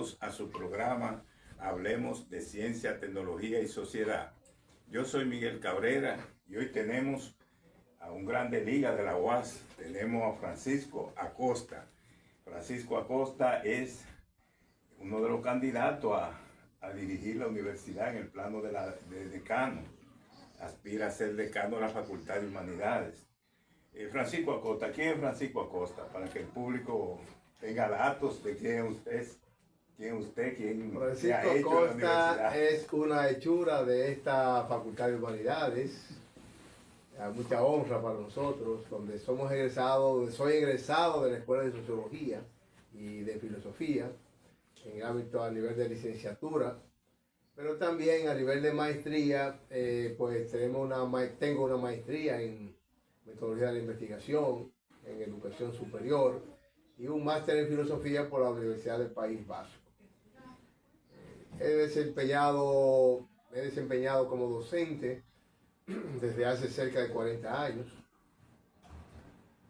bienvenidos a su programa Hablemos de Ciencia, Tecnología y Sociedad. Yo soy Miguel Cabrera y hoy tenemos a un grande liga de la UAS. Tenemos a Francisco Acosta. Francisco Acosta es uno de los candidatos a dirigir la universidad en el plano de decano. Aspira a ser decano de la Facultad de Humanidades. Francisco Acosta, ¿quién es Francisco Acosta? Para que el público tenga datos de quién Francisco ha hecho Acosta en la universidad. es una hechura de esta Facultad de Humanidades, mucha honra para nosotros, donde soy egresado de la Escuela de Sociología y de Filosofía, en el ámbito a nivel de licenciatura, pero también a nivel de maestría, pues tengo una maestría en metodología de la investigación, en educación superior, y un máster en filosofía por la Universidad del País Vasco. Me he desempeñado como docente desde hace cerca de 40 años,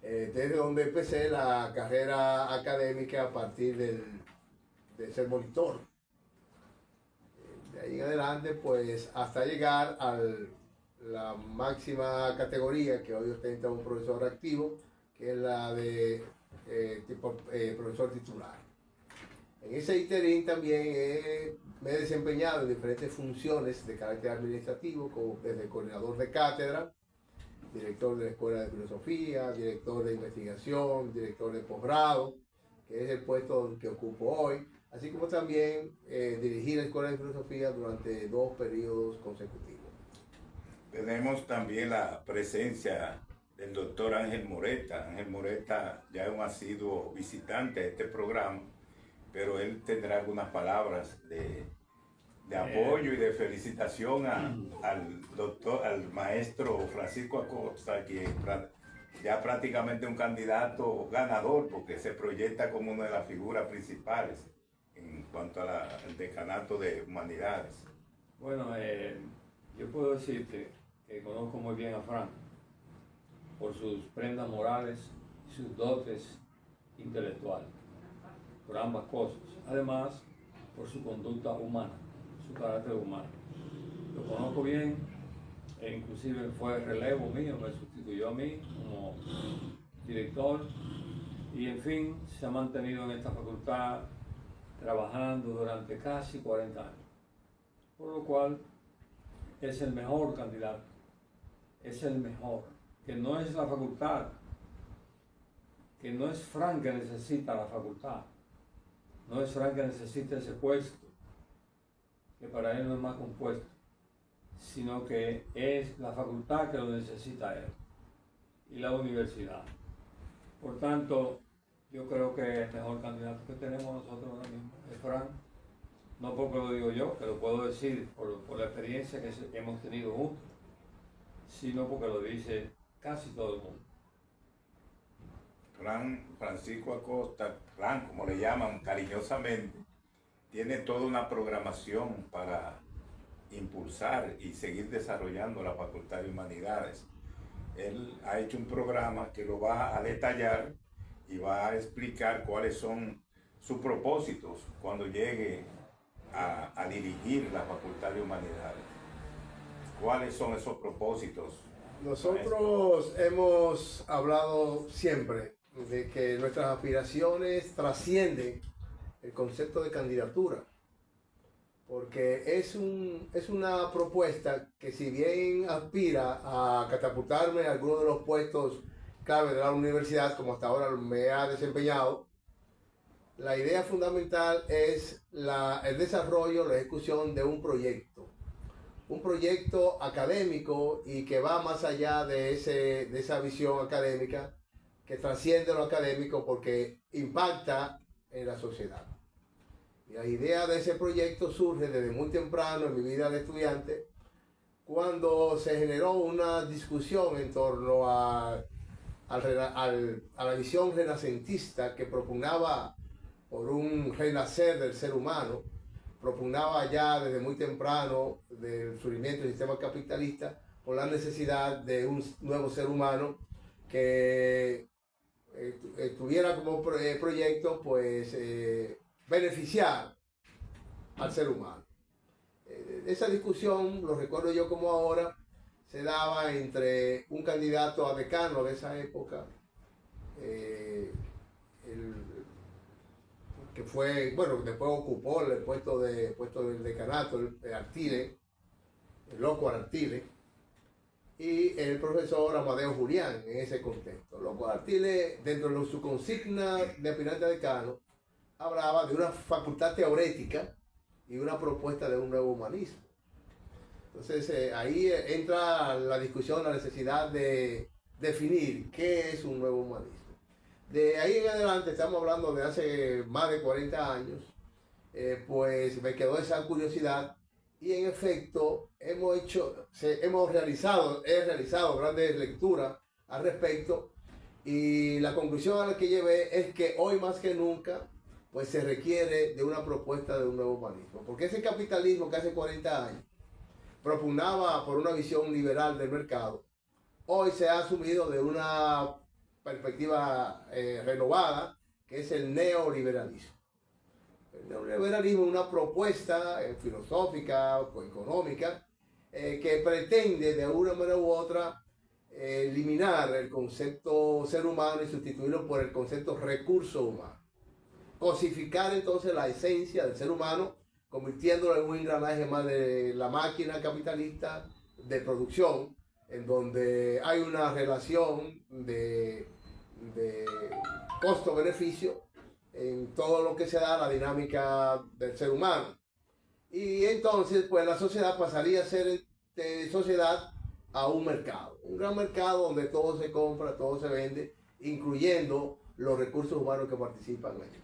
desde donde empecé la carrera académica a partir de ser monitor. De ahí en adelante, pues hasta llegar a la máxima categoría que hoy ostenta un profesor activo, que es la de profesor titular. En ese interín también me he desempeñado en diferentes funciones de carácter administrativo, como desde coordinador de cátedra, director de la Escuela de Filosofía, director de investigación, director de posgrado, que es el puesto que ocupo hoy, así como también dirigí la Escuela de Filosofía durante 2 periodos consecutivos. Tenemos también la presencia del doctor Ángel Moreta. Ángel Moreta ya es un asiduo visitante de este programa, pero él tendrá algunas palabras de apoyo y de felicitación al maestro Francisco Acosta, que ya prácticamente un candidato ganador, porque se proyecta como una de las figuras principales en cuanto al decanato de Humanidades. Bueno, yo puedo decirte que conozco muy bien a Fran por sus prendas morales y sus dotes intelectuales, por ambas cosas. Además, por su conducta humana, su carácter humano. Lo conozco bien, e inclusive fue relevo mío, me sustituyó a mí como director y en fin, se ha mantenido en esta facultad trabajando durante casi 40 años. Por lo cual es el mejor candidato, es el mejor, que no es la facultad, que no es Fran que necesita la facultad, no es Fran que necesita ese puesto, que para él no es más que un puesto, sino que es la facultad que lo necesita él y la universidad. Por tanto, yo creo que el mejor candidato que tenemos nosotros ahora mismo es Fran, no porque lo digo yo, que lo puedo decir por la experiencia que hemos tenido juntos, sino porque lo dice casi todo el mundo. Francisco Acosta, Fran, como le llaman cariñosamente, tiene toda una programación para impulsar y seguir desarrollando la Facultad de Humanidades. Él ha hecho un programa que lo va a detallar y va a explicar cuáles son sus propósitos cuando llegue a dirigir la Facultad de Humanidades. ¿Cuáles son esos propósitos? Nosotros hemos hablado siempre de que nuestras aspiraciones trascienden el concepto de candidatura, porque es una propuesta que, si bien aspira a catapultarme a alguno de los puestos clave de la universidad, como hasta ahora me ha desempeñado, la idea fundamental es el desarrollo, la ejecución de un proyecto académico y que va más allá de esa visión académica, que trasciende lo académico porque impacta en la sociedad. Y la idea de ese proyecto surge desde muy temprano en mi vida de estudiante, cuando se generó una discusión en torno a la visión renacentista que propugnaba por un renacer del ser humano, propugnaba ya desde muy temprano del surgimiento del sistema capitalista por la necesidad de un nuevo ser humano que tuviera como proyecto pues beneficiar al ser humano. Esa discusión, lo recuerdo yo como ahora, se daba entre un candidato a decano de esa época, que fue, bueno, después ocupó el puesto del decanato, el Artile, el loco Artile, y el profesor Amadeo Julián en ese contexto. Loco Artile, dentro de su consigna de aspirante a decano, hablaba de una facultad teorética y una propuesta de un nuevo humanismo. Entonces ahí entra la discusión, la necesidad de definir qué es un nuevo humanismo. De ahí en adelante, estamos hablando de hace más de 40 años, pues me quedó esa curiosidad y en efecto he realizado grandes lecturas al respecto y la conclusión a la que llevé es que hoy más que nunca pues se requiere de una propuesta de un nuevo humanismo, porque ese capitalismo que hace 40 años propugnaba por una visión liberal del mercado, hoy se ha asumido de una perspectiva renovada, que es el neoliberalismo. El neoliberalismo es una propuesta filosófica o económica que pretende de una manera u otra eliminar el concepto ser humano y sustituirlo por el concepto recurso humano. Cosificar entonces la esencia del ser humano, convirtiéndolo en un engranaje más de la máquina capitalista de producción, en donde hay una relación de costo-beneficio en todo lo que se da la dinámica del ser humano. Y entonces, pues la sociedad pasaría a ser de sociedad a un mercado. Un gran mercado donde todo se compra, todo se vende, incluyendo los recursos humanos que participan en él.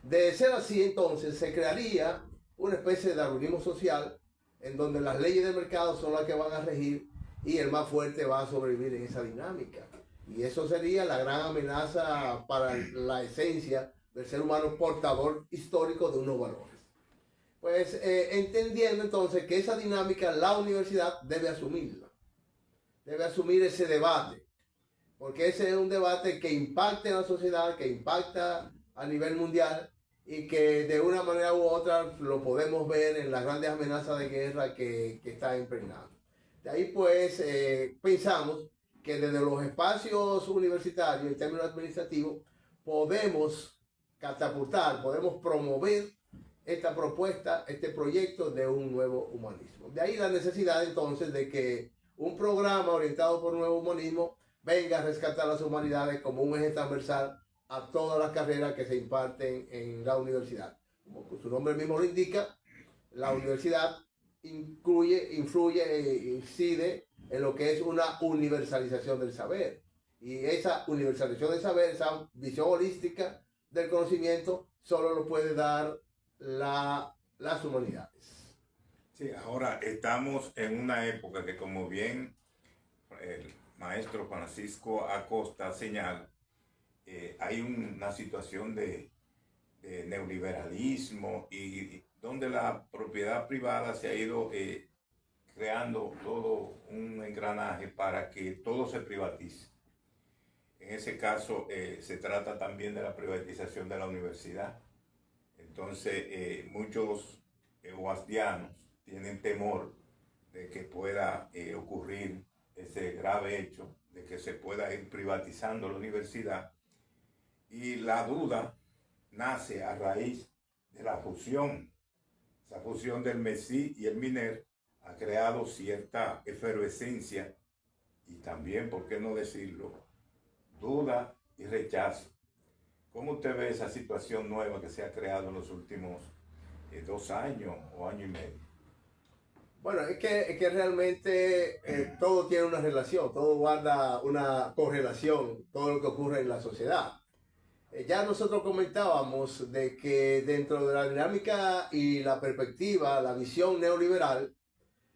De ser así, entonces, se crearía una especie de darwinismo social en donde las leyes del mercado son las que van a regir y el más fuerte va a sobrevivir en esa dinámica. Y eso sería la gran amenaza para la esencia del ser humano portador histórico de unos valores. Pues entendiendo entonces que esa dinámica la universidad debe asumirla. Debe asumir ese debate. Porque ese es un debate que impacta en la sociedad, que impacta a nivel mundial y que de una manera u otra lo podemos ver en las grandes amenazas de guerra que está impregnando. De ahí pues pensamos que desde los espacios universitarios en términos administrativos podemos catapultar, podemos promover esta propuesta, este proyecto de un nuevo humanismo. De ahí la necesidad entonces de que un programa orientado por un nuevo humanismo venga a rescatar las humanidades como un eje transversal a todas las carreras que se imparten en la universidad. Como su nombre mismo lo indica, la universidad influye e incide en lo que es una universalización del saber. Y esa universalización del saber, esa visión holística del conocimiento, solo lo puede dar las humanidades. Sí, ahora estamos en una época que, como bien el maestro Francisco Acosta señala, hay una situación de neoliberalismo y donde la propiedad privada se ha ido creando todo un engranaje para que todo se privatice. En ese caso se trata también de la privatización de la universidad. Entonces muchos guasdianos tienen temor de que pueda ocurrir ese grave hecho de que se pueda ir privatizando la universidad. Y la duda nace a raíz de la fusión. Esa fusión del MESI y el MINER ha creado cierta efervescencia y también, ¿por qué no decirlo?, duda y rechazo. ¿Cómo usted ve esa situación nueva que se ha creado en los últimos 2 años o año y medio? Bueno, es que realmente todo tiene una relación, todo guarda una correlación, todo lo que ocurre en la sociedad. Ya nosotros comentábamos de que dentro de la dinámica y la perspectiva, la visión neoliberal,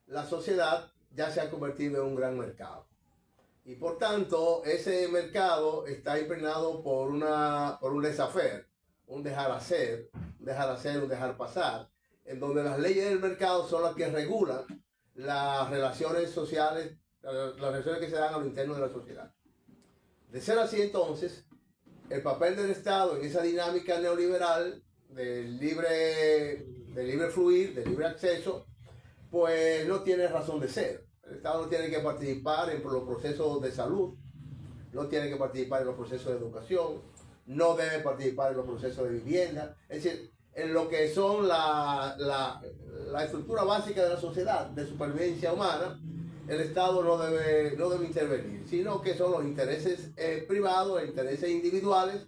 la sociedad ya se ha convertido en un gran mercado. Y por tanto, ese mercado está impregnado por un laissez-faire, un dejar hacer, un dejar pasar, en donde las leyes del mercado son las que regulan las relaciones sociales, las relaciones que se dan a lo interno de la sociedad. De ser así, entonces, el papel del Estado en esa dinámica neoliberal de de libre fluir, de libre acceso, pues no tiene razón de ser. El Estado no tiene que participar en los procesos de salud, no tiene que participar en los procesos de educación, no debe participar en los procesos de vivienda. Es decir, en lo que son la estructura básica de la sociedad, de supervivencia humana, el Estado no debe intervenir, sino que son los intereses privados, los intereses individuales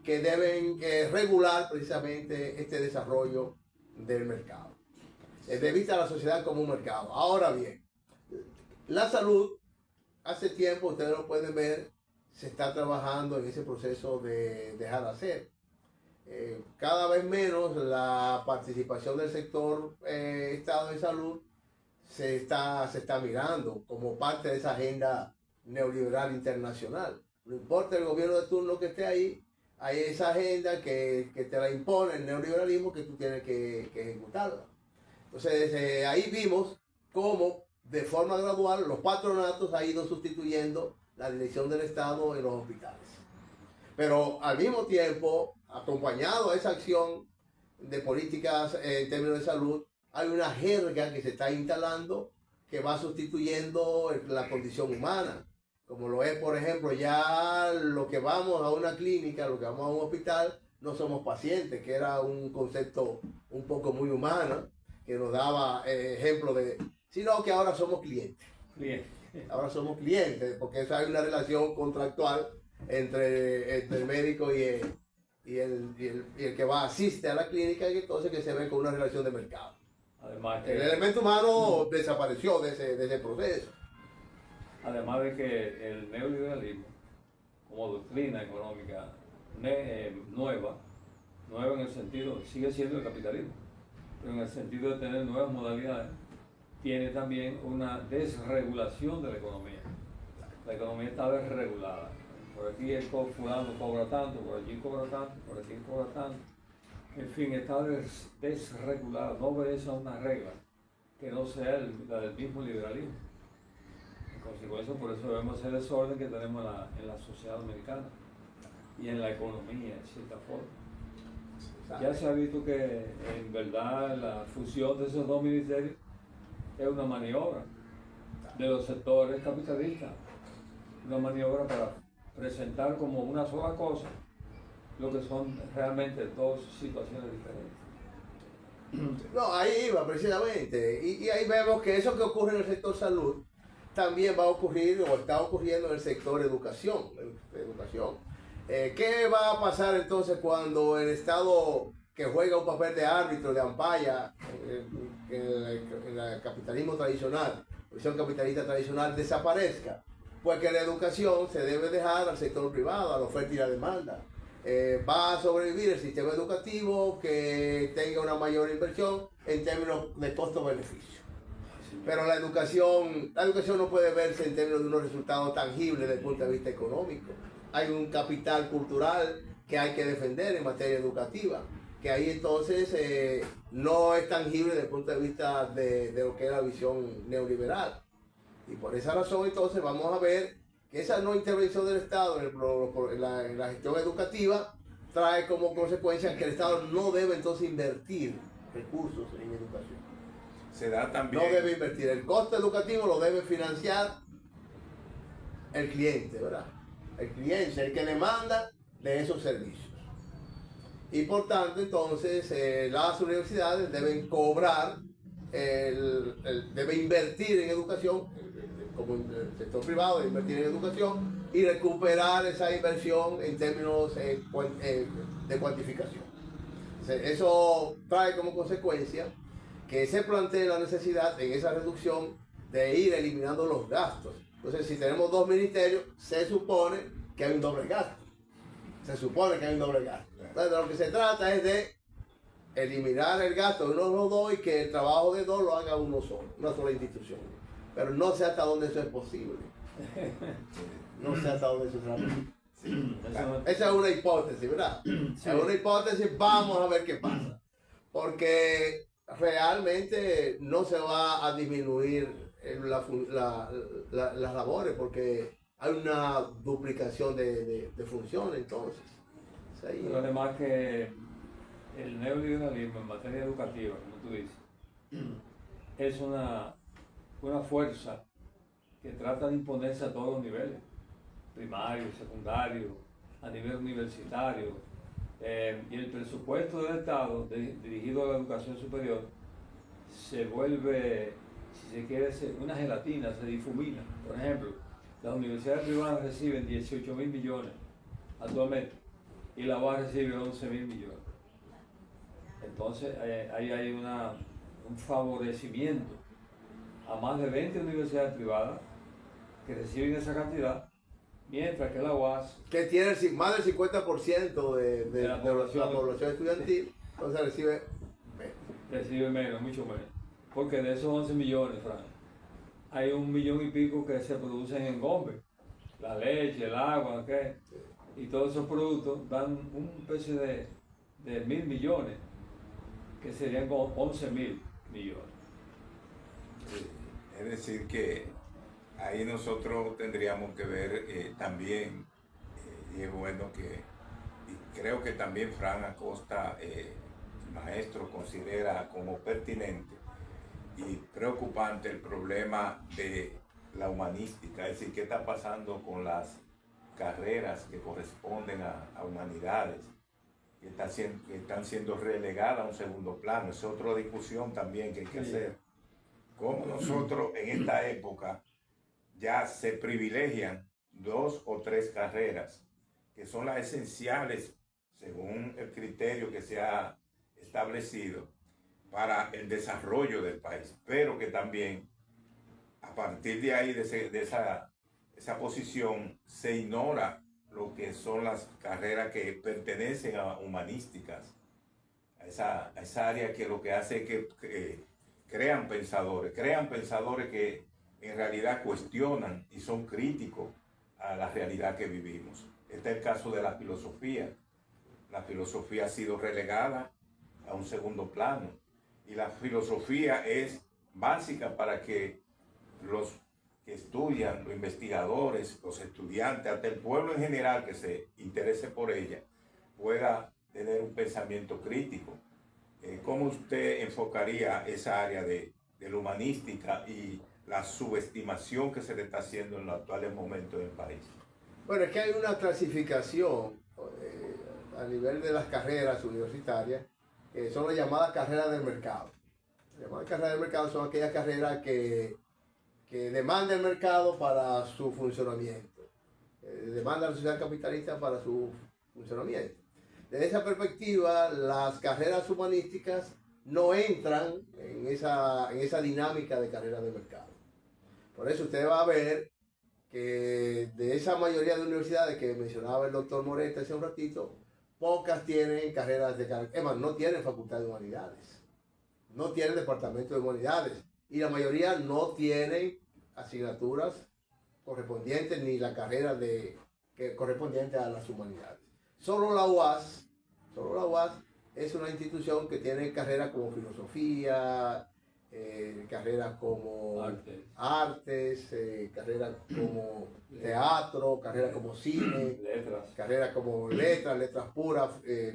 que deben regular precisamente este desarrollo del mercado. De vista a la sociedad como un mercado. Ahora bien, la salud, hace tiempo, ustedes lo pueden ver, se está trabajando en ese proceso de dejar hacer. Cada vez menos la participación del sector Estado de salud se está mirando como parte de esa agenda neoliberal internacional. No importa el gobierno de turno que esté ahí, hay esa agenda que te la impone el neoliberalismo que tú tienes que ejecutarla. Entonces ahí vimos cómo de forma gradual los patronatos han ido sustituyendo la dirección del Estado en los hospitales. Pero al mismo tiempo, acompañado a esa acción de políticas en términos de salud, hay una jerga que se está instalando que va sustituyendo la condición humana. Como lo es, por ejemplo, ya lo que vamos a una clínica, lo que vamos a un hospital, no somos pacientes, que era un concepto un poco muy humano, que nos daba ejemplo de, sino que ahora somos clientes. Bien. Ahora somos clientes, porque eso hay una relación contractual entre el médico y el que asiste a la clínica, y entonces que se ve con una relación de mercado. Además El que, elemento humano desapareció de ese proceso. además de que el neoliberalismo, como doctrina económica nueva en el sentido, sigue siendo el capitalismo, pero en el sentido de tener nuevas modalidades, tiene también una desregulación de la economía. La economía está desregulada. Por aquí el fulano cobra tanto, por allí cobra tanto, por aquí cobra tanto. En fin, está desregulada, no obedece a una regla que no sea la del mismo liberalismo. En consecuencia, por eso vemos ese desorden que tenemos en la sociedad americana y en la economía, en cierta forma. Ya se ha visto que en verdad la fusión de esos dos ministerios es una maniobra de los sectores capitalistas, una maniobra para presentar como una sola cosa lo que son realmente dos situaciones diferentes. No, ahí iba precisamente. Y ahí vemos que eso que ocurre en el sector salud también va a ocurrir o está ocurriendo en el sector educación. ¿Qué va a pasar entonces cuando el Estado, que juega un papel de árbitro, de ampaya en el capitalismo tradicional, la visión capitalista tradicional, desaparezca? Pues que la educación se debe dejar al sector privado, a la oferta y la demanda. Va a sobrevivir el sistema educativo que tenga una mayor inversión en términos de costo-beneficio. Pero la educación no puede verse en términos de unos resultados tangibles desde el punto de vista económico. Hay un capital cultural que hay que defender en materia educativa, que ahí entonces no es tangible desde el punto de vista de lo que es la visión neoliberal. Y por esa razón entonces vamos a ver que esa no intervención del Estado en la gestión educativa trae como consecuencia que el Estado no debe entonces invertir recursos en educación. Se da también. No debe invertir. El costo educativo lo debe financiar el cliente, ¿verdad? El cliente, el que demanda de esos servicios. Y por tanto, entonces, las universidades deben cobrar, deben invertir en educación, como el sector privado debe invertir en educación y recuperar esa inversión en términos de cuantificación. Eso trae como consecuencia que se plantee la necesidad en esa reducción de ir eliminando los gastos. Entonces, si tenemos dos ministerios, se supone que hay un doble gasto. Entonces, de lo que se trata es de eliminar el gasto de uno de los dos y que el trabajo de dos lo haga uno solo, una sola institución. Pero no sé hasta dónde eso es posible. No sé hasta dónde eso es posible. Sí. Esa es una hipótesis, ¿verdad? Sí. Es una hipótesis, vamos a ver qué pasa. Porque realmente no se va a disminuir las labores, porque hay una duplicación de funciones entonces. Pero además que el neoliberalismo en materia educativa, como tú dices, es una fuerza que trata de imponerse a todos los niveles, primario, secundario, a nivel universitario, y el presupuesto del Estado dirigido a la educación superior se vuelve, si se quiere, una gelatina, se difumina. Por ejemplo, las universidades privadas reciben 18.000 millones actualmente y la UAS recibe 11.000 millones. Entonces ahí hay un favorecimiento a más de 20 universidades privadas que reciben esa cantidad, mientras que la UAS, que tiene más del 50% de la la población población estudiantil, entonces recibe menos, mucho menos. Porque de esos 11 millones, Fran, hay 1 millón y pico que se producen en Gombe, la leche, el agua, ¿qué? Y todos esos productos dan un especie de 1.000 millones, que serían como 11.000 millones. Es decir, que ahí nosotros tendríamos que ver también, y es bueno que, y creo que también Fran Acosta, maestro, considera como pertinente y preocupante el problema de la humanística, es decir, qué está pasando con las carreras que corresponden a humanidades, que están siendo relegadas a un segundo plano. Es otra discusión también que hay que hacer. Cómo nosotros en esta época ya se privilegian 2 o 3 carreras que son las esenciales según el criterio que se ha establecido para el desarrollo del país, pero que también a partir de ahí, de esa posición, se ignora lo que son las carreras que pertenecen a humanísticas, a esa área que lo que hace es que crean pensadores que en realidad cuestionan y son críticos a la realidad que vivimos. Este es el caso de la filosofía. La filosofía ha sido relegada a un segundo plano y la filosofía es básica para que los que estudian, los investigadores, los estudiantes, hasta el pueblo en general que se interese por ella, pueda tener un pensamiento crítico. ¿Cómo usted enfocaría esa área de la humanística y la subestimación que se le está haciendo en los actuales momentos del país? bueno, es que hay una clasificación a nivel de las carreras universitarias, son las llamadas carreras del mercado. Las llamadas carreras del mercado son aquellas carreras que demanda el mercado para su funcionamiento, demanda la sociedad capitalista para su funcionamiento. Desde esa perspectiva, las carreras humanísticas no entran en esa dinámica de carreras de mercado. Por eso usted va a ver que de esa mayoría de universidades que mencionaba el doctor Moreta hace un ratito, pocas tienen carreras de carácter, es más, no tienen facultad de humanidades, no tienen departamento de humanidades, y la mayoría no tienen asignaturas correspondientes ni la carrera correspondiente a las humanidades. Solo la UAS es una institución que tiene carreras como filosofía, carreras como artes, carreras como teatro, carreras como cine, carreras como letras puras,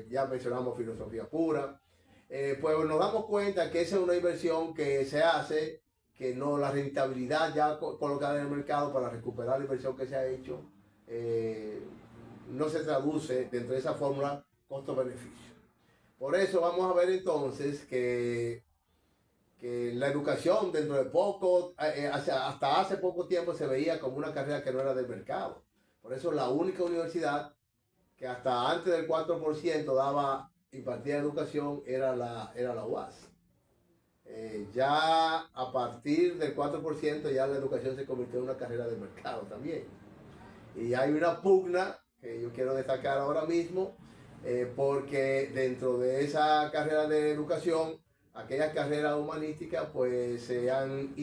ya mencionamos filosofía pura. Pues nos damos cuenta que esa es una inversión que se hace, que no, la rentabilidad ya colocada en el mercado para recuperar la inversión que se ha hecho, no se traduce dentro de esa fórmula costo-beneficio. Por eso vamos a ver entonces que la educación dentro de poco, hasta hace poco tiempo se veía como una carrera que no era del mercado. Por eso la única universidad que hasta antes del 4% impartía educación era la UAS. Ya a partir del 4% ya la educación se convirtió en una carrera de mercado también. Y hay una pugna que yo quiero destacar ahora mismo, porque dentro de esa carrera de educación, aquellas carreras humanísticas pues se han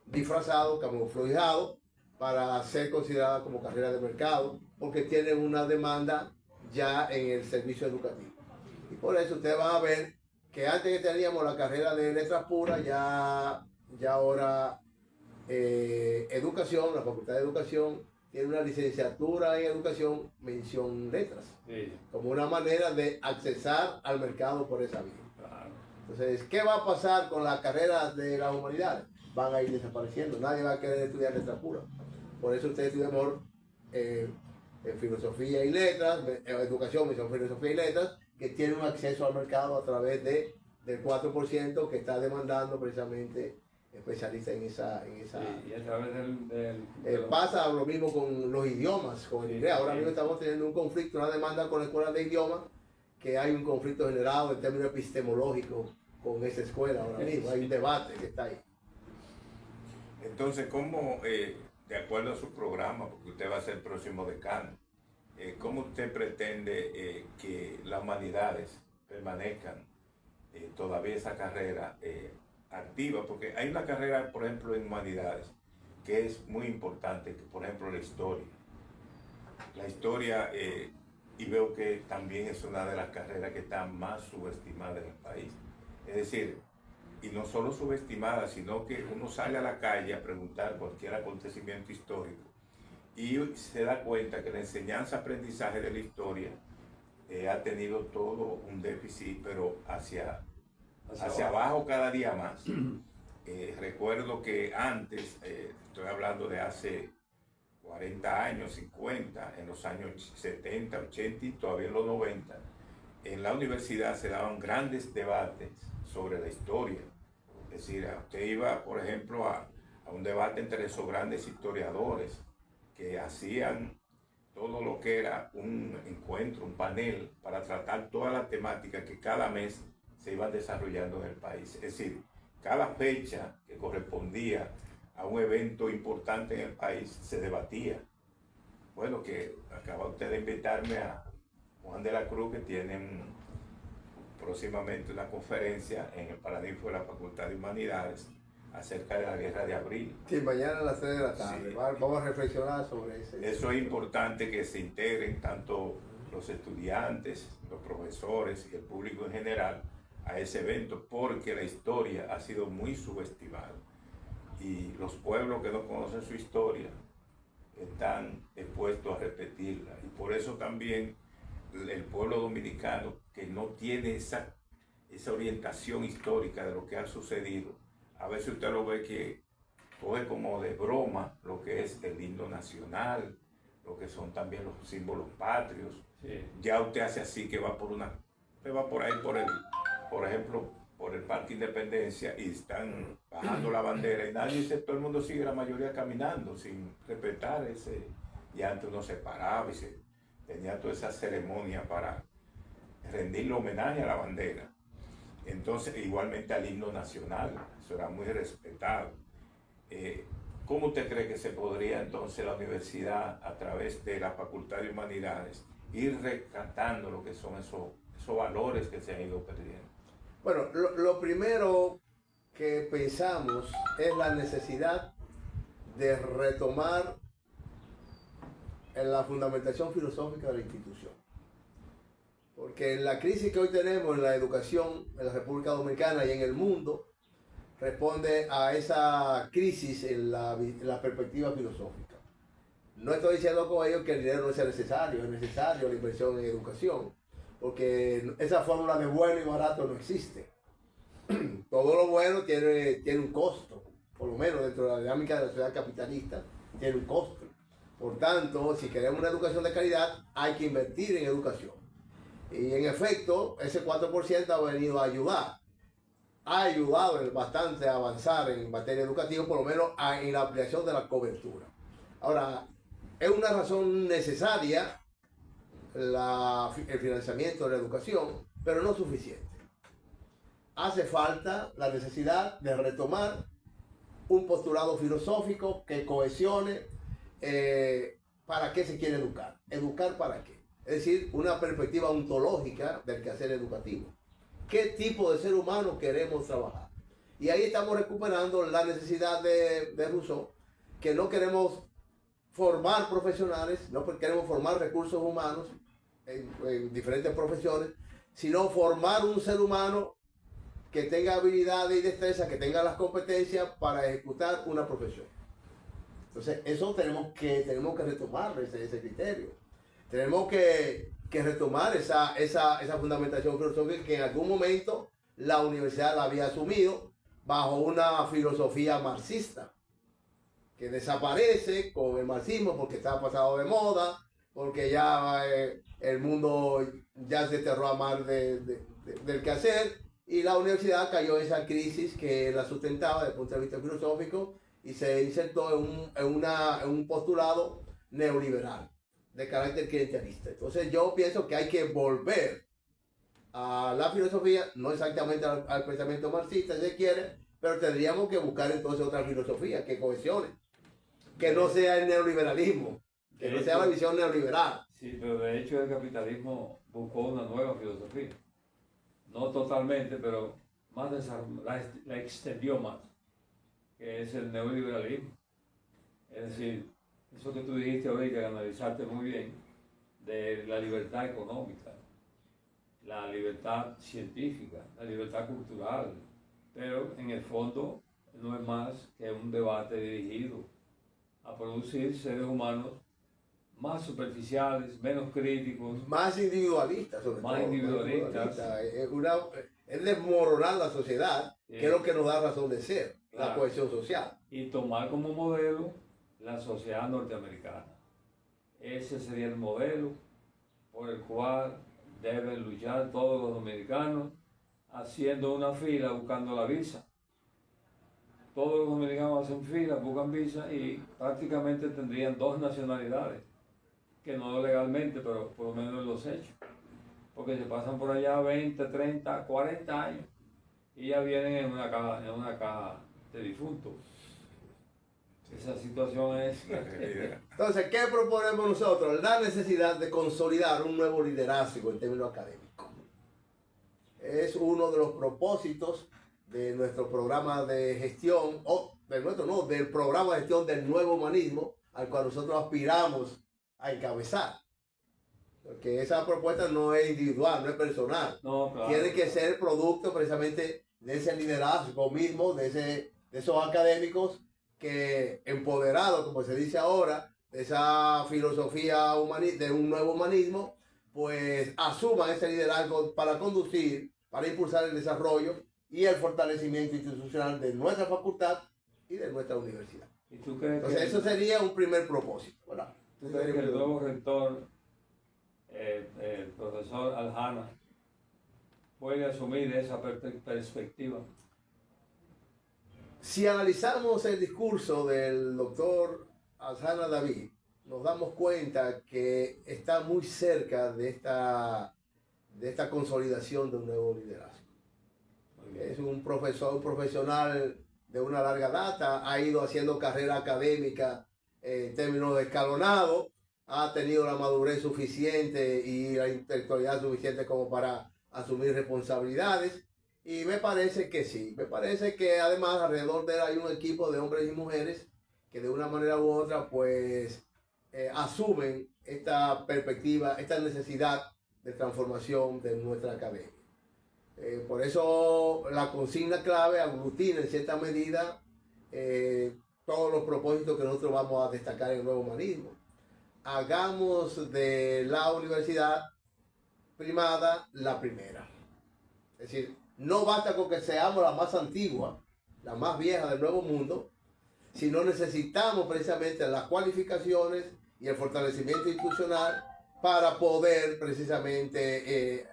disfrazado, camuflajeado para ser consideradas como carreras de mercado, porque tienen una demanda ya en el servicio educativo. Y por eso ustedes van a ver que antes que teníamos la carrera de letras puras, ya ahora educación, la Facultad de Educación tiene una licenciatura en educación, mención letras, Sí, como una manera de accesar al mercado por esa vía. claro. Entonces, ¿qué va a pasar con las carreras de las humanidades? Van a ir desapareciendo, nadie va a querer estudiar letra pura. Por eso usted estudia mejor en filosofía y letras, educación, mención filosofía y letras, que tiene un acceso al mercado a través del 4% que está demandando precisamente especialistas en esa. Sí, y a través de los- Pasa lo mismo con los idiomas, con el inglés. Ahora Sí. mismo estamos teniendo un conflicto, una demanda con la escuela de idiomas, que hay un conflicto generado en términos epistemológicos con esa escuela ahora mismo. Hay un debate que está ahí. Entonces, ¿cómo, de acuerdo a su programa, porque usted va a ser el próximo decano, cómo usted pretende que las humanidades permanezcan todavía esa carrera activa? Porque hay una carrera, por ejemplo, en humanidades, que es muy importante, que, por ejemplo, la historia. La historia, y veo que también es una de las carreras que está más subestimada en el país. Es decir, y no solo subestimada, sino que uno sale a la calle a preguntar cualquier acontecimiento histórico y se da cuenta que la enseñanza-aprendizaje de la historia ha tenido todo un déficit, pero hacia abajo cada día más. Recuerdo que antes, estoy hablando de hace 40 años, 50, en los años 70, 80 y todavía en los 90, en la universidad se daban grandes debates sobre la historia. Es decir, usted iba, por ejemplo, a un debate entre esos grandes historiadores que hacían todo lo que era un encuentro, un panel, para tratar toda la temática que cada mes se iban desarrollando en el país. Es decir, cada fecha que correspondía a un evento importante en el país se debatía. Bueno, que acaba usted de invitarme a Juan de la Cruz, que tienen próximamente una conferencia en el Paraninfo de la Facultad de Humanidades acerca de la Guerra de Abril. Sí, mañana a las 3 de la tarde. Sí. Vamos a reflexionar sobre eso. Eso es importante, que se integren tanto los estudiantes, los profesores y el público en general a ese evento, porque la historia ha sido muy subestimada y los pueblos que no conocen su historia están expuestos a repetirla, y por eso también el pueblo dominicano, que no tiene esa orientación histórica de lo que ha sucedido, a veces usted lo ve que coge como de broma lo que es el himno nacional, lo que son también los símbolos patrios. Sí. Ya usted hace así, que va por ahí por ejemplo, por el Parque Independencia, y están bajando la bandera y nadie dice, todo el mundo sigue, la mayoría caminando sin respetar ese. Y antes uno se paraba y tenía toda esa ceremonia para rendirle homenaje a la bandera. Entonces, igualmente al himno nacional, eso era muy respetado. ¿Cómo usted cree que se podría entonces la universidad, a través de la Facultad de Humanidades, ir rescatando lo que son esos valores que se han ido perdiendo? Bueno, lo primero que pensamos es la necesidad de retomar la fundamentación filosófica de la institución. Porque la crisis que hoy tenemos en la educación en la República Dominicana y en el mundo responde a esa crisis en la perspectiva filosófica. No estoy diciendo con ello que el dinero no sea necesario, es necesario la inversión en educación, porque esa fórmula de bueno y barato no existe. Todo lo bueno tiene un costo, por lo menos dentro de la dinámica de la sociedad capitalista, tiene un costo. Por tanto, si queremos una educación de calidad, hay que invertir en educación. Y en efecto, ese 4% ha venido a ayudar. Ha ayudado bastante a avanzar en materia educativa, por lo menos en la ampliación de la cobertura. Ahora, es una razón necesaria el financiamiento de la educación, pero no suficiente. Hace falta la necesidad de retomar un postulado filosófico que cohesione para qué se quiere educar. ¿Educar para qué? Es decir, una perspectiva ontológica del quehacer educativo. ¿Qué tipo de ser humano queremos trabajar? Y ahí estamos recuperando la necesidad de Rousseau, que no queremos formar profesionales, no queremos formar recursos humanos en diferentes profesiones, sino formar un ser humano que tenga habilidades y destrezas, que tenga las competencias para ejecutar una profesión. Entonces, eso tenemos que retomar ese criterio. Tenemos que retomar esa fundamentación filosófica que en algún momento la universidad la había asumido bajo una filosofía marxista, que desaparece con el marxismo porque está pasado de moda, porque ya el mundo ya se cerró a más del quehacer, y la universidad cayó en esa crisis que la sustentaba desde el punto de vista filosófico y se insertó en un postulado neoliberal de carácter clientelista. Entonces yo pienso que hay que volver a la filosofía, no exactamente al pensamiento marxista si se quiere, pero tendríamos que buscar entonces otra filosofía que cohesione, que no sea el neoliberalismo, que no sea la visión neoliberal. Sí, pero de hecho el capitalismo buscó una nueva filosofía. No totalmente, pero más la extendió más, que es el neoliberalismo. Es decir, eso que tú dijiste ahorita, que analizaste muy bien, de la libertad económica, la libertad científica, la libertad cultural, pero en el fondo no es más que un debate dirigido a producir seres humanos más superficiales, menos críticos, más individualistas, sobre más todo. individualistas. Es desmoronar la sociedad, Sí. que es lo que nos da razón de ser, la Claro. cohesión social. Y tomar como modelo la sociedad norteamericana. Ese sería el modelo por el cual deben luchar todos los dominicanos haciendo una fila buscando la visa. Todos los dominicanos hacen fila, buscan visa y prácticamente tendrían dos nacionalidades, que no legalmente, pero por lo menos en los hechos. Porque se pasan por allá 20, 30, 40 años y ya vienen en una caja de difuntos. Esa situación es... Entonces, ¿qué proponemos nosotros? La necesidad de consolidar un nuevo liderazgo en términos académicos. Es uno de los propósitos de nuestro programa de gestión, o del programa de gestión del nuevo humanismo, al cual nosotros aspiramos a encabezar. Porque esa propuesta no es individual, no es personal. No, claro. Tiene que ser producto precisamente de ese liderazgo mismo, de esos académicos que, empoderados, como se dice ahora, de esa filosofía de un nuevo humanismo, pues asuman ese liderazgo para conducir, para impulsar el desarrollo y el fortalecimiento institucional de nuestra facultad y de nuestra universidad. ¿Y tú crees Entonces, que, eso sería un primer propósito, ¿verdad? tú crees que el nuevo rector, el profesor Aljana, puede asumir esa perspectiva? Si analizamos el discurso del doctor Aljana David, nos damos cuenta que está muy cerca de esta consolidación de un nuevo liderazgo. Es un profesional de una larga data, ha ido haciendo carrera académica en términos de escalonado, ha tenido la madurez suficiente y la intelectualidad suficiente como para asumir responsabilidades. Y me parece que sí, me parece que además alrededor de él hay un equipo de hombres y mujeres que de una manera u otra pues asumen esta perspectiva, esta necesidad de transformación de nuestra academia. Por eso la consigna clave aglutina en cierta medida todos los propósitos que nosotros vamos a destacar en el nuevo humanismo. Hagamos de la universidad primada la primera. Es decir, no basta con que seamos la más antigua, la más vieja del nuevo mundo, sino necesitamos precisamente las cualificaciones y el fortalecimiento institucional para poder precisamente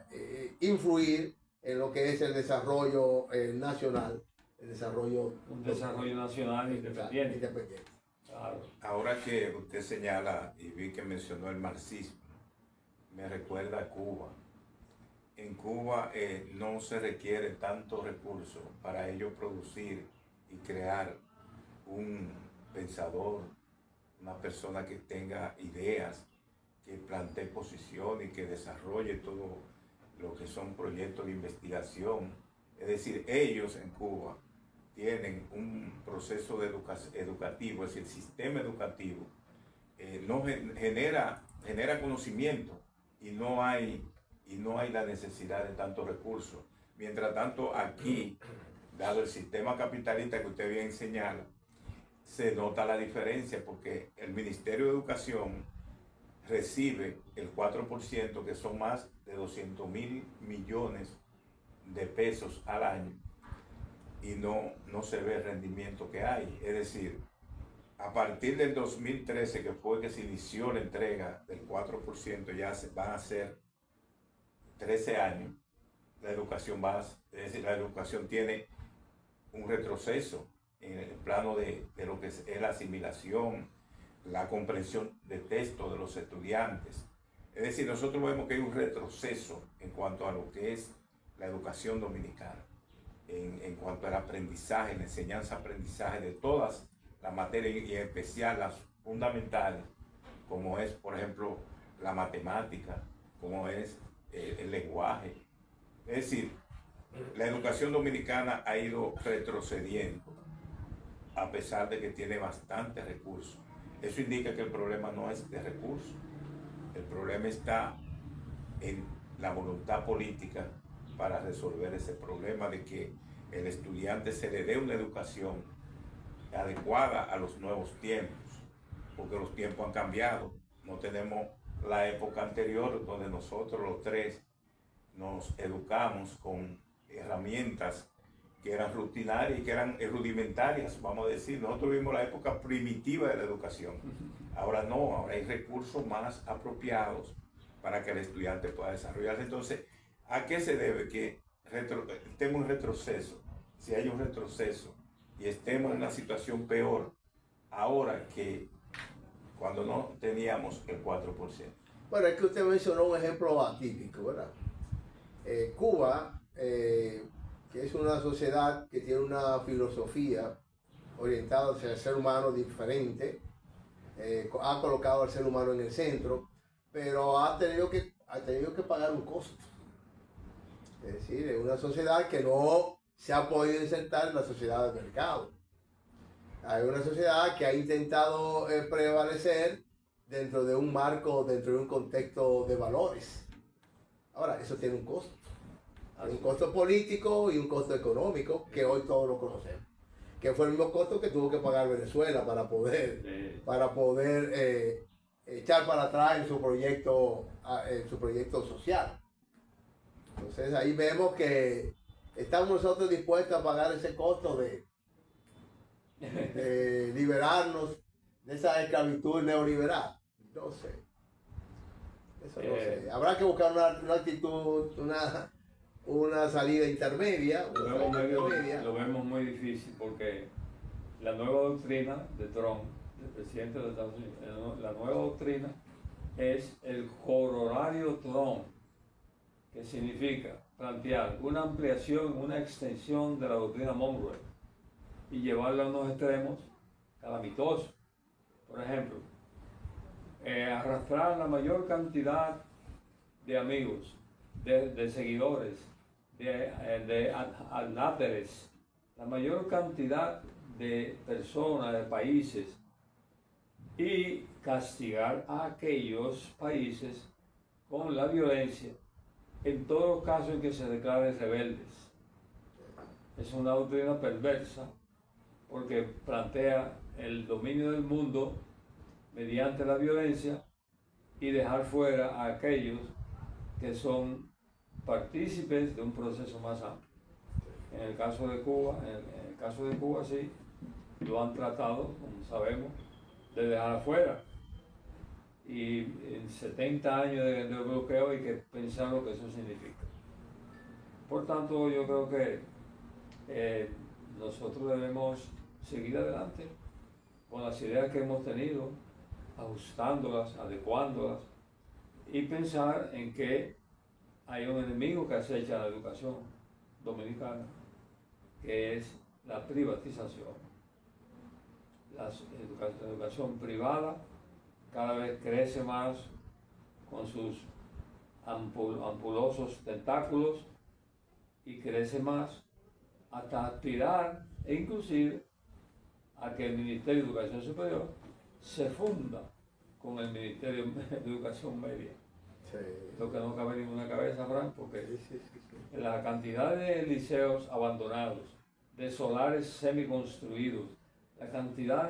influir en lo que es el desarrollo nacional, Un desarrollo nacional independiente. Claro. Ahora que usted señala y vi que mencionó el marxismo, me recuerda a Cuba. En Cuba no se requiere tanto recursos para ello producir y crear un pensador, una persona que tenga ideas, que plantee posición y que desarrolle todo lo que son proyectos de investigación. Es decir, ellos en Cuba tienen un proceso educativo, es decir, el sistema educativo no genera conocimiento y no hay la necesidad de tantos recursos. Mientras tanto, aquí, dado el sistema capitalista que usted bien señala, se nota la diferencia porque el Ministerio de Educación recibe el 4%, que son más de 200.000 millones de pesos al año, y no se ve el rendimiento que hay. Es decir, a partir del 2013, que fue que se inició la entrega del 4%, ya van a ser 13 años, la educación es decir, la educación tiene un retroceso en el plano de lo que es la asimilación, la comprensión de texto de los estudiantes. Es decir, nosotros vemos que hay un retroceso en cuanto a lo que es la educación dominicana, en cuanto al aprendizaje, la enseñanza-aprendizaje de todas las materias, y en especial las fundamentales, como es, por ejemplo, la matemática, como es el lenguaje. Es decir, la educación dominicana ha ido retrocediendo a pesar de que tiene bastantes recursos. Eso indica que el problema no es de recursos, el problema está en la voluntad política para resolver ese problema de que el estudiante se le dé una educación adecuada a los nuevos tiempos, porque los tiempos han cambiado. No tenemos la época anterior donde nosotros los tres nos educamos con herramientas que eran rutinarias y que eran rudimentarias, vamos a decir. Nosotros vivimos la época primitiva de la educación. Ahora no, ahora hay recursos más apropiados para que el estudiante pueda desarrollarse. Entonces, ¿a qué se debe que estemos en retroceso? Si hay un retroceso y estemos en una situación peor ahora que cuando no teníamos el 4%. Bueno, es que usted mencionó un ejemplo atípico, ¿verdad? Cuba, que es una sociedad que tiene una filosofía orientada hacia el ser humano diferente, ha colocado al ser humano en el centro, pero ha tenido que pagar un costo. Es decir, es una sociedad que no se ha podido insertar en la sociedad del mercado. Hay una sociedad que ha intentado prevalecer dentro de un marco, dentro de un contexto de valores. Ahora, eso tiene un costo. Hay un costo político y un costo económico que hoy todos lo conocemos. Que fue el mismo costo que tuvo que pagar Venezuela para poder echar para atrás en su proyecto social. Entonces ahí vemos que estamos nosotros dispuestos a pagar ese costo de liberarnos de esa esclavitud neoliberal. No sé. Eso no sé. Habrá que buscar una actitud, una salida intermedia. Lo vemos muy difícil porque la nueva doctrina de Trump, del presidente de Estados Unidos, la nueva doctrina es el corolario Trump, que significa plantear una ampliación, una extensión de la doctrina Monroe y llevarla a unos extremos calamitosos. Por ejemplo, arrastrar la mayor cantidad de amigos, de seguidores, de adláteres, la mayor cantidad de personas, de países, y castigar a aquellos países con la violencia en todos los casos en que se declaren rebeldes. Es una doctrina perversa porque plantea el dominio del mundo mediante la violencia y dejar fuera a aquellos que son partícipes de un proceso más amplio. En el caso de Cuba, sí, lo han tratado, como sabemos, de dejar afuera. Y en 70 años de bloqueo hay que pensar lo que eso significa. Por tanto, yo creo que nosotros debemos seguir adelante con las ideas que hemos tenido, ajustándolas, adecuándolas, y pensar en que hay un enemigo que acecha la educación dominicana, que es la privatización. La educación privada cada vez crece más con sus ampulosos tentáculos y crece más hasta aspirar e inclusive a que el Ministerio de Educación Superior se funda con el Ministerio de Educación Media. Sí. Lo que no cabe en ninguna cabeza, Frank, porque la cantidad de liceos abandonados, de solares semiconstruidos, la cantidad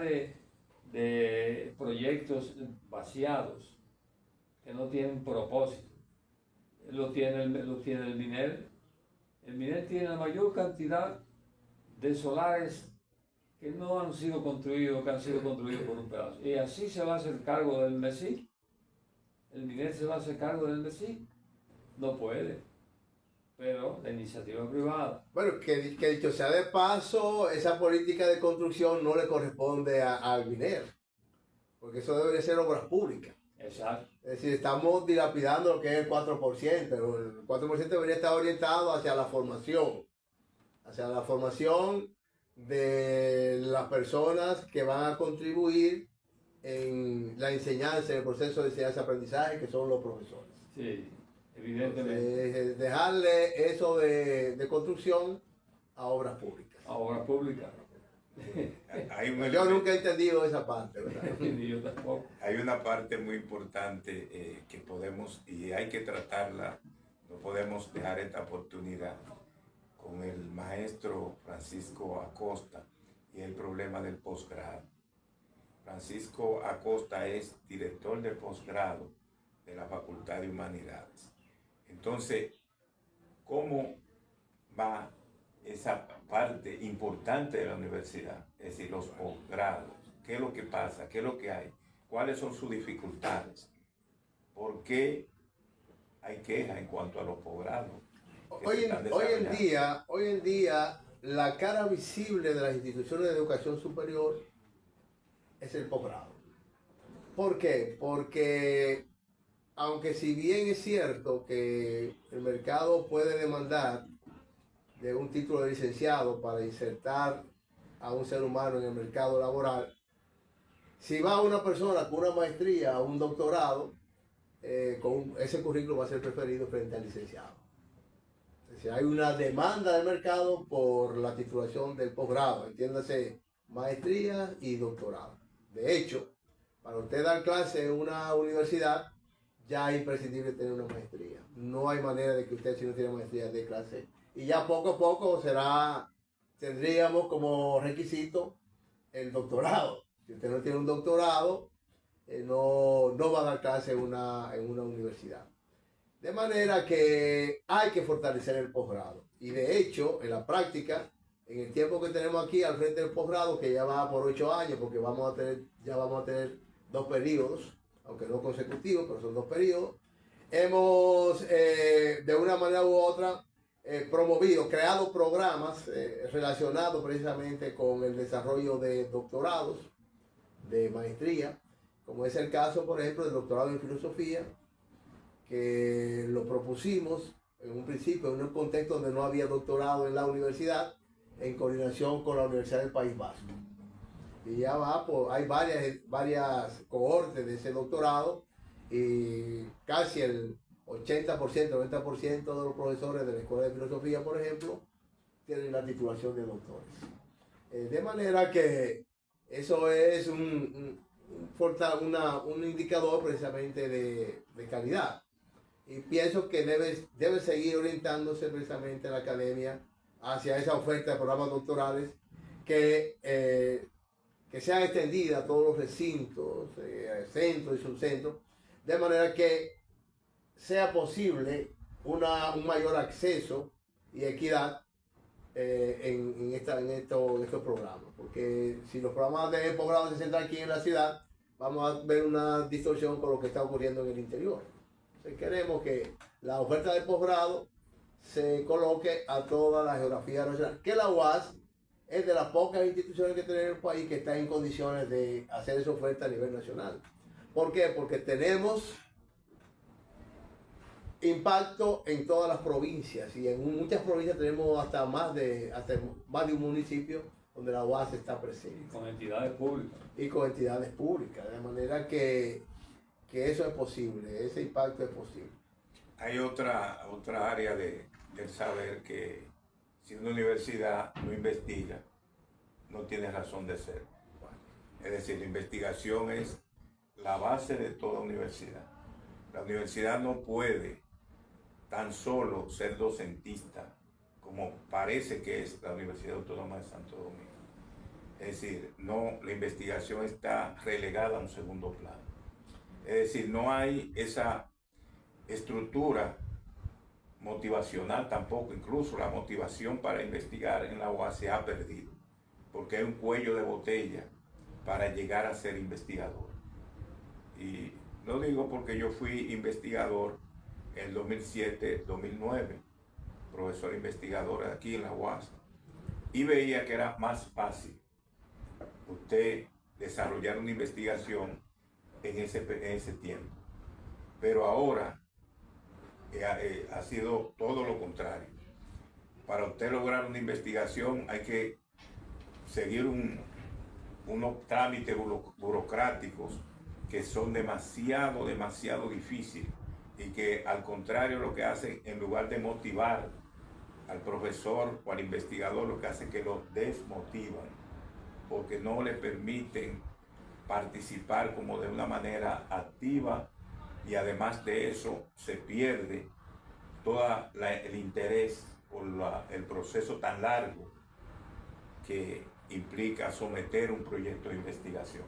de proyectos vaciados que no tienen propósito. Lo tiene el MINER. El MINER tiene la mayor cantidad de solares que no han sido construidos, que han sido construidos por un pedazo. Y así se va a hacer cargo del MESI. El MINER se va a hacer cargo del MESI. No puede. Pero la iniciativa privada. Bueno, que dicho sea de paso, esa política de construcción no le corresponde al MINER, porque eso debería ser obras públicas. Exacto. Es decir, estamos dilapidando lo que es el 4%, pero el 4% debería estar orientado hacia la formación de las personas que van a contribuir en la enseñanza, en el proceso de enseñanza-aprendizaje, que son los profesores. Sí, evidentemente. Entonces, dejarle eso de construcción a obras públicas. A obra pública. Hay un Yo elemento- nunca he entendido esa parte, ¿verdad? Ni yo tampoco. Hay una parte muy importante que podemos y hay que tratarla, no podemos dejar esta oportunidad con el maestro Francisco Acosta y el problema del posgrado. Francisco Acosta es director del posgrado de la Facultad de Humanidades. Entonces, ¿cómo va esa parte importante de la universidad? Es decir, los posgrados. ¿Qué es lo que pasa? ¿Qué es lo que hay? ¿Cuáles son sus dificultades? ¿Por qué hay quejas en cuanto a los posgrados? Hoy en día, la cara visible de las instituciones de educación superior es el posgrado. ¿Por qué? Porque aunque si bien es cierto que el mercado puede demandar de un título de licenciado para insertar a un ser humano en el mercado laboral, si va una persona con una maestría o un doctorado, con ese currículo va a ser preferido frente al licenciado. Es decir, hay una demanda del mercado por la titulación del posgrado, entiéndase, maestría y doctorado. De hecho, para usted dar clase en una universidad, ya es imprescindible tener una maestría. No hay manera de que usted, si no tiene maestría, dé clase. Y ya poco a poco tendríamos como requisito el doctorado. Si usted no tiene un doctorado, no va a dar clase en una universidad. De manera que hay que fortalecer el posgrado. Y de hecho, en la práctica, en el tiempo que tenemos aquí al frente del posgrado, que ya va por 8 años, porque ya vamos a tener 2 periodos, aunque no consecutivos, pero son 2 periodos, hemos de una manera u otra creado programas relacionados precisamente con el desarrollo de doctorados, de maestría, como es el caso, por ejemplo, del doctorado en filosofía, que lo propusimos en un principio en un contexto donde no había doctorado en la universidad, en coordinación con la Universidad del País Vasco. Y ya hay varias cohortes de ese doctorado y casi el 80%, 90% de los profesores de la Escuela de Filosofía, por ejemplo, tienen la titulación de doctores. De manera que eso es un indicador precisamente de calidad. Y pienso que debe seguir orientándose precisamente la academia hacia esa oferta de programas doctorales que sean extendidas a todos los recintos, centros y subcentros, de manera que sea posible un mayor acceso y equidad en estos programas. Porque si los programas de posgrado se centran aquí en la ciudad, vamos a ver una distorsión con lo que está ocurriendo en el interior. Entonces, queremos que la oferta de posgrado se coloque a toda la geografía nacional, que la UAS es de las pocas instituciones que tiene el país que está en condiciones de hacer esa oferta a nivel nacional. ¿Por qué? Porque tenemos impacto en todas las provincias y en muchas provincias tenemos hasta más de un municipio donde la UAS está presente. Con entidades públicas. Y con entidades públicas, de manera que eso es posible, ese impacto es posible. Hay otra área del saber que si una universidad no investiga, no tiene razón de ser. Es decir, la investigación es la base de toda universidad. La universidad no puede tan solo ser docentista, como parece que es la Universidad Autónoma de Santo Domingo. Es decir, no, la investigación está relegada a un segundo plano. Es decir, no hay esa estructura motivacional tampoco. Incluso la motivación para investigar en la UAS se ha perdido, porque hay un cuello de botella para llegar a ser investigador. Y lo digo porque yo fui investigador en 2007-2009, profesor investigador aquí en la UAS, y veía que era más fácil usted desarrollar una investigación en ese tiempo. Pero ahora ha sido todo lo contrario. Para usted lograr una investigación hay que seguir unos trámites burocráticos que son demasiado difíciles, y que al contrario lo que hacen, en lugar de motivar al profesor o al investigador, lo que hace es que lo desmotivan, porque no le permiten participar como de una manera activa, y además de eso se pierde todo el interés por el proceso tan largo que implica someter un proyecto de investigación.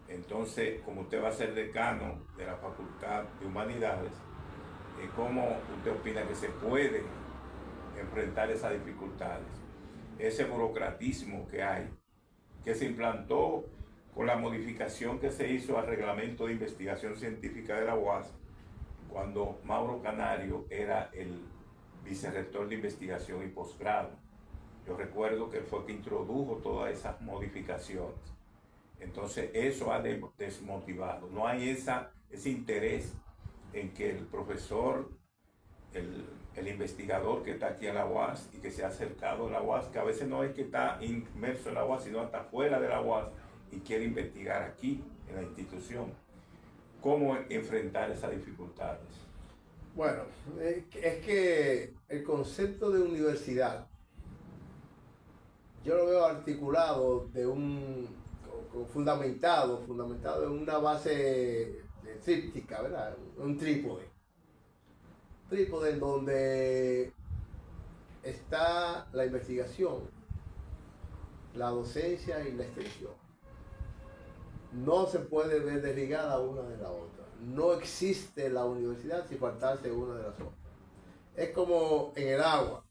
Entonces, como usted va a ser decano de la Facultad de Humanidades, ¿cómo usted opina que se puede enfrentar esas dificultades? Ese burocratismo que hay, que se implantó con la modificación que se hizo al reglamento de investigación científica de la UAS, cuando Mauro Canario era el vicerrector de investigación y posgrado. Yo recuerdo que fue que introdujo todas esas modificaciones. Entonces eso ha desmotivado. No hay ese interés en que el profesor, el investigador que está aquí en la UAS y que se ha acercado a la UAS, que a veces no es que está inmerso en la UAS, sino hasta fuera de la UAS, y quiere investigar aquí en la institución. ¿Cómo enfrentar esas dificultades? Bueno, es que el concepto de universidad yo lo veo articulado fundamentado en una base tríptica, ¿verdad? Un trípode. Trípode en donde está la investigación, la docencia y la extensión. No se puede ver desligada una de la otra. No existe la universidad sin faltarse una de las otras. Es como en el agua.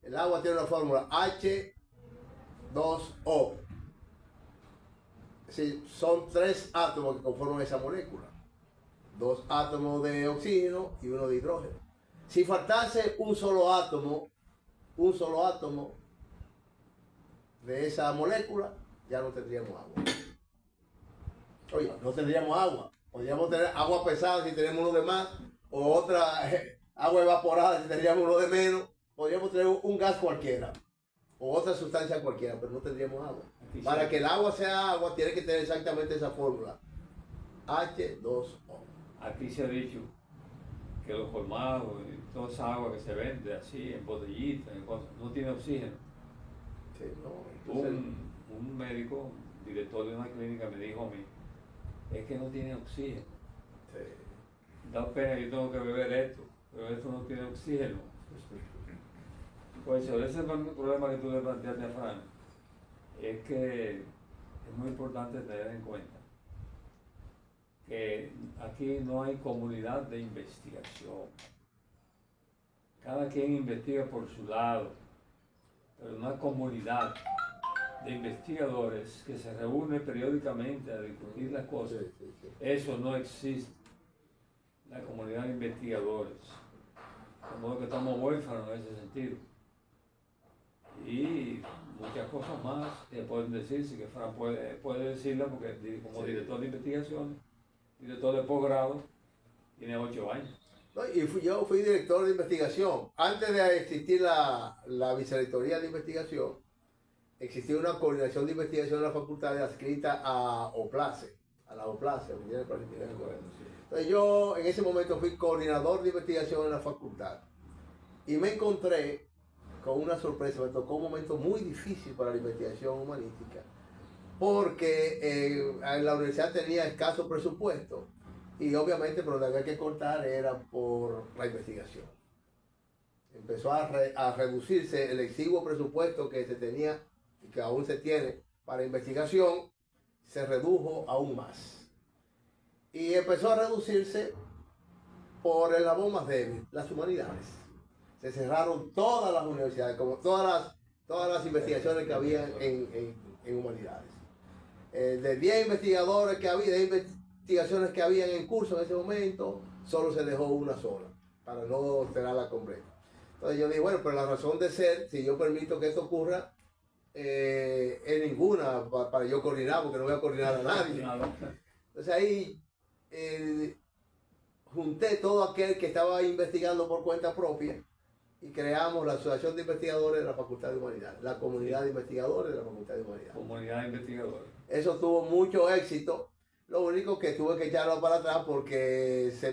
El agua tiene una fórmula H2O. Es decir, son 3 átomos que conforman esa molécula. 2 átomos de oxígeno y 1 de hidrógeno. Si faltase un solo átomo de esa molécula, ya no tendríamos agua. Oye, no tendríamos agua. Podríamos tener agua pesada si tenemos uno de más, o otra agua evaporada si tendríamos uno de menos. Podríamos tener un gas cualquiera, o otra sustancia cualquiera, pero no tendríamos agua. Para que el agua sea agua, tiene que tener exactamente esa fórmula. H2O. Aquí se ha dicho que los colmados y toda esa agua que se vende así, en botellitas, en cosas, no tiene oxígeno. Sí, no, entonces... Un médico, director de una clínica, me dijo a mí, es que no tiene oxígeno. Sí. Da pena, yo tengo que beber esto, pero esto no tiene oxígeno. Pues ese es el problema que tú le planteaste a Fran, es que es muy importante tener en cuenta que aquí no hay comunidad de investigación. Cada quien investiga por su lado, pero una comunidad de investigadores que se reúne periódicamente a discutir las cosas, eso no existe. La comunidad de investigadores, de modo que estamos huérfanos en ese sentido. Y muchas cosas más que pueden decirse, que Fran puede decirla, porque como director de investigación, director de posgrado, tiene 8 años. No, y yo fui director de investigación. Antes de existir la vicerrectoría de investigación, existía una coordinación de investigación en la facultad adscrita a OPLACE, a la OPLACE, Unidad de Planificación. Entonces yo en ese momento fui coordinador de investigación en la facultad y me encontré con una sorpresa. Me tocó un momento muy difícil para la investigación humanística, porque la universidad tenía escaso presupuesto y obviamente por lo que había que cortar era por la investigación. Empezó a reducirse el exiguo presupuesto que se tenía y que aún se tiene para investigación se redujo aún más. Y empezó a reducirse por el labor más débil, las humanidades. Se cerraron todas las universidades, como todas las investigaciones que había en humanidades. De 10 investigadores que había, de investigaciones que habían en curso en ese momento, solo se dejó una sola, para no tenerla completa. Entonces yo dije, bueno, pero la razón de ser, si yo permito que esto ocurra, es ninguna para yo coordinar, porque no voy a coordinar a nadie. Entonces ahí junté todo aquel que estaba investigando por cuenta propia y creamos la Asociación de Investigadores de la Facultad de Humanidades, la Comunidad de Investigadores de la Facultad de Humanidades. Comunidad de investigadores. Eso tuvo mucho éxito. Lo único que tuve que echarlo para atrás porque se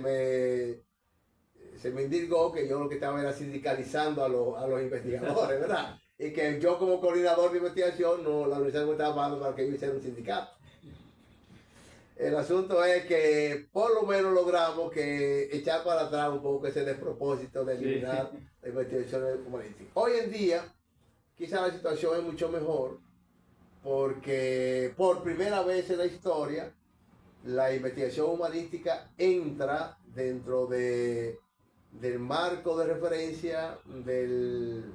me indicó que yo lo que estaba era sindicalizando a los investigadores, ¿verdad? Y que yo como coordinador de investigación, no, la universidad me estaba pagando para que yo hiciera un sindicato. El asunto es que por lo menos logramos que echar para atrás un poco ese despropósito de eliminar la investigación humanística. Hoy en día, quizá la situación es mucho mejor porque por primera vez en la historia, la investigación humanística entra dentro del marco de referencia del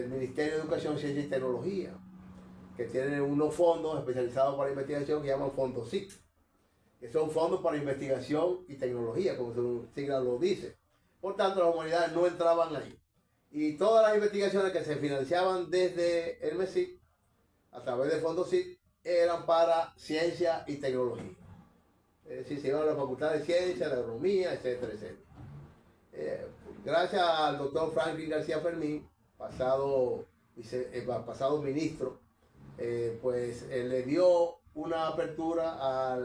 Ministerio de Educación, Ciencia y Tecnología, que tienen unos fondos especializados para investigación que llaman fondos SIC, que son fondos para investigación y tecnología, como su sigla lo dice. Por tanto, las humanidades no entraban ahí. Y todas las investigaciones que se financiaban desde el MESIC, a través del fondo SIC, eran para ciencia y tecnología. Es decir, se iban a la Facultad de Ciencia, de Agronomía, etcétera, etcétera. Gracias al doctor Franklin García Fermín, pasado ministro, pues le dio una apertura a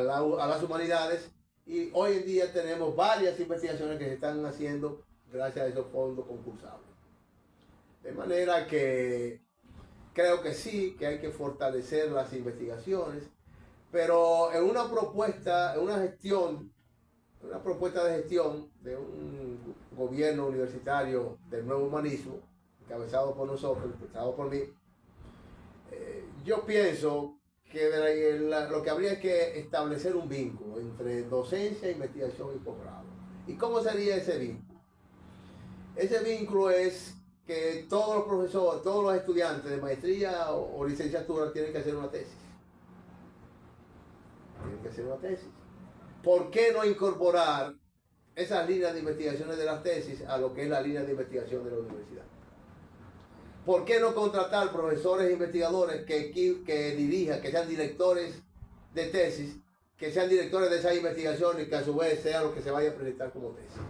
las humanidades y hoy en día tenemos varias investigaciones que se están haciendo gracias a esos fondos concursables. De manera que creo que sí, que hay que fortalecer las investigaciones, pero en una propuesta de gestión de un gobierno universitario del nuevo humanismo, encabezado por nosotros, encabezado por mí, yo pienso que lo que habría es que establecer un vínculo entre docencia, investigación y posgrado. ¿Y cómo sería ese vínculo? Ese vínculo es que todos los profesores, todos los estudiantes de maestría o licenciatura tienen que hacer una tesis. Tienen que hacer una tesis. ¿Por qué no incorporar esas líneas de investigaciones de las tesis a lo que es la línea de investigación de la universidad? ¿Por qué no contratar profesores e investigadores que dirijan, que sean directores de tesis, que sean directores de esas investigaciones y que a su vez sea lo que se vaya a presentar como tesis?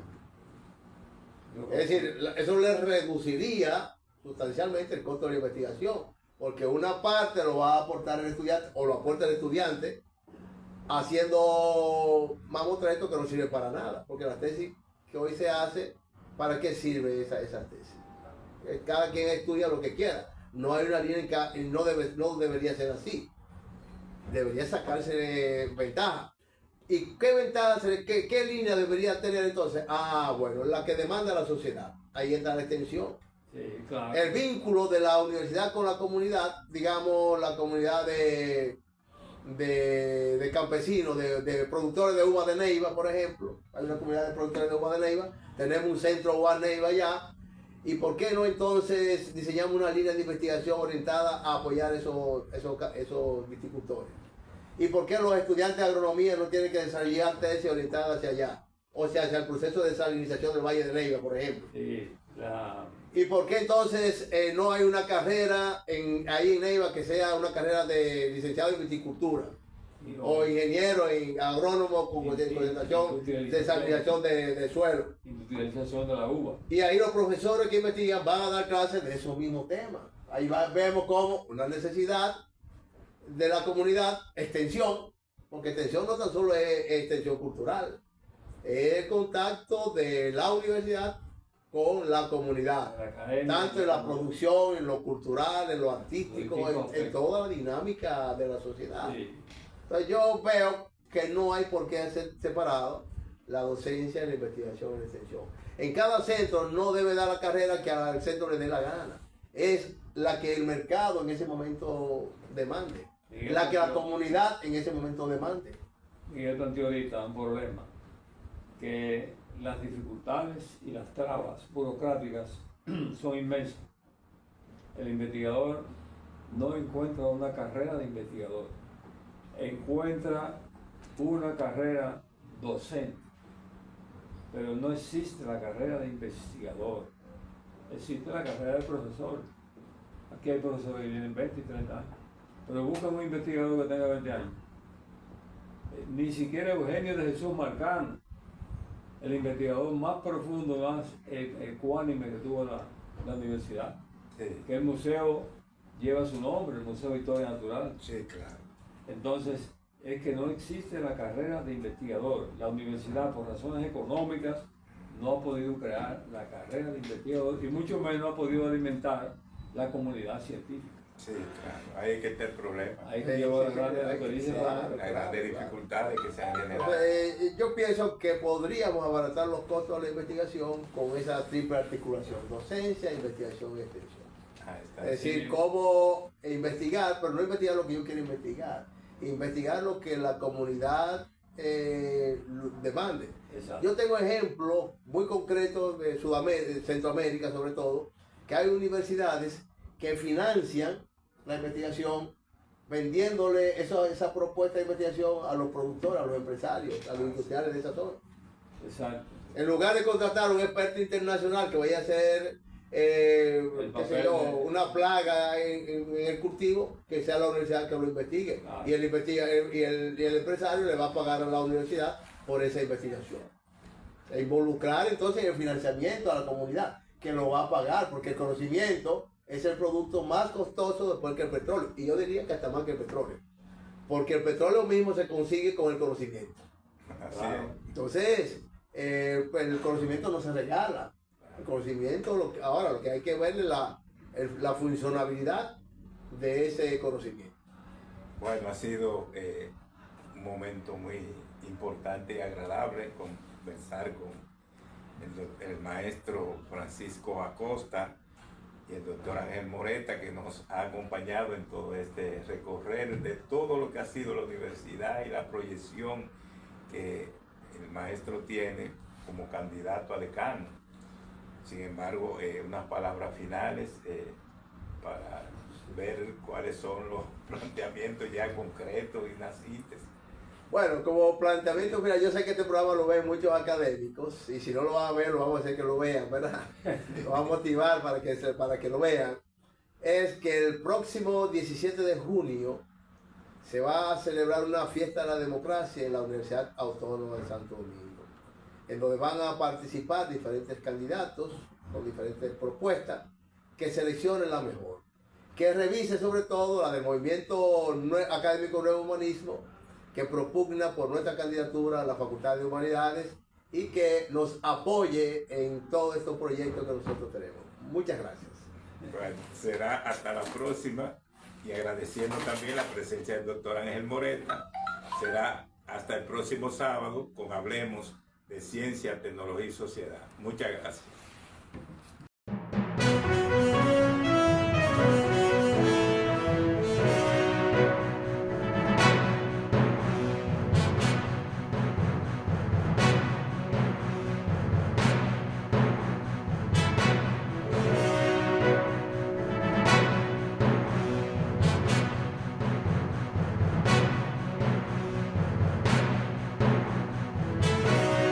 Es decir, eso le reduciría sustancialmente el costo de la investigación, porque una parte lo va a aportar el estudiante o lo aporta el estudiante haciendo mamotreto que no sirve para nada, porque la tesis que hoy se hace, ¿para qué sirve esa tesis? Cada quien estudia lo que quiera, no hay una línea y no debería ser así, debería sacarse ventaja. ¿Y qué ventaja, qué línea debería tener entonces? Bueno, la que demanda la sociedad, ahí entra la extensión. Sí, claro. El vínculo de la universidad con la comunidad, digamos la comunidad de campesinos, de productores de uva de Neiva, por ejemplo. Hay una comunidad de productores de uva de Neiva, tenemos un centro uva Neiva allá, y por qué no entonces diseñamos una línea de investigación orientada a apoyar esos viticultores. ¿Y por qué los estudiantes de agronomía no tienen que desarrollar tesis orientadas hacia allá? O sea, hacia el proceso de desalinización del Valle de Neiva, por ejemplo. Sí, ¿Y por qué entonces no hay una carrera ahí en Neiva que sea una carrera de licenciado en viticultura? O ingeniero en agrónomo con concentración de desalinización de suelo. Industrialización de la uva. Y ahí los profesores que investigan van a dar clases de esos mismos temas. Ahí vemos como una necesidad de la comunidad, extensión, porque extensión no tan solo es extensión cultural, es el contacto de la universidad con la comunidad, tanto en la producción, en lo cultural, en lo artístico, en toda la dinámica de la sociedad. Sí. Entonces yo veo que no hay por qué hacer separado la docencia y la investigación en extensión. En cada centro no debe dar la carrera que al centro le dé la gana. es la que el mercado en ese momento demande, Miguel la que la planteó- comunidad en ese momento demande. Miguel planteó ahorita un problema, que las dificultades y las trabas burocráticas son inmensas. El investigador no encuentra una carrera de investigador, encuentra una carrera docente, pero no existe la carrera de investigador, existe la carrera de profesor. Aquí hay profesores que tienen 20 y 30 años, pero buscan un investigador que tenga 20 años. Ni siquiera Eugenio de Jesús Marcano, el investigador más profundo, más ecuánime que tuvo la universidad, Sí, que el museo lleva su nombre, el Museo de Historia Natural. sí, claro. Entonces, es que no existe la carrera de investigador. La universidad, por razones económicas, no ha podido crear la carrera de investigador y mucho menos ha podido alimentar la comunidad científica. Sí, claro. Ahí es que está el problema. Hay que Sí, llevar sí, grandes sí, experiencias. claro. Las grandes dificultades que se han generado. Entonces, yo pienso que podríamos abaratar los costos de la investigación con esa triple articulación, docencia, investigación y extensión. Ahí está. Es decir, Sí. cómo investigar, pero no investigar lo que yo quiero investigar lo que la comunidad demande. Exacto. Yo tengo ejemplos muy concretos de Sudamérica, de Centroamérica sobre todo, que hay universidades que financian la investigación vendiéndole esa propuesta de investigación a los productores, a los empresarios, a los industriales de esa zona. Exacto. En lugar de contratar a un experto internacional que vaya a hacer qué sé yo, una plaga en el cultivo, que sea la universidad que lo investigue. Claro. Y el empresario le va a pagar a la universidad por esa investigación. E involucrar entonces el financiamiento a la comunidad, que lo va a pagar, porque el conocimiento es el producto más costoso después que el petróleo. Y yo diría que hasta más que el petróleo. Porque el petróleo mismo se consigue con el conocimiento. Así Claro. es. Entonces, pues el conocimiento no se regala. El conocimiento, ahora lo que hay que ver es la funcionabilidad de ese conocimiento. Bueno, ha sido un momento muy importante y agradable conversar con el maestro Francisco Acosta y el doctor Ángel Moreta, que nos ha acompañado en todo este recorrer de todo lo que ha sido la universidad y la proyección que el maestro tiene como candidato a decano. Sin embargo, unas palabras finales para ver cuáles son los planteamientos ya concretos y nacientes. Bueno, como planteamiento, mira, yo sé que este programa lo ven muchos académicos y si no lo van a ver, lo vamos a hacer que lo vean, ¿verdad? Lo vamos a motivar para que lo vean. Es que el próximo 17 de junio se va a celebrar una fiesta de la democracia en la Universidad Autónoma de Santo Domingo, en donde van a participar diferentes candidatos con diferentes propuestas que seleccionen la mejor, que revise sobre todo la del movimiento académico Nuevo Humanismo, que propugna por nuestra candidatura a la Facultad de Humanidades y que nos apoye en todos estos proyectos que nosotros tenemos. Muchas gracias. Bueno, será hasta la próxima y agradeciendo también la presencia del doctor Ángel Moreta. Será hasta el próximo sábado con Hablemos de Ciencia, Tecnología y Sociedad. Muchas gracias.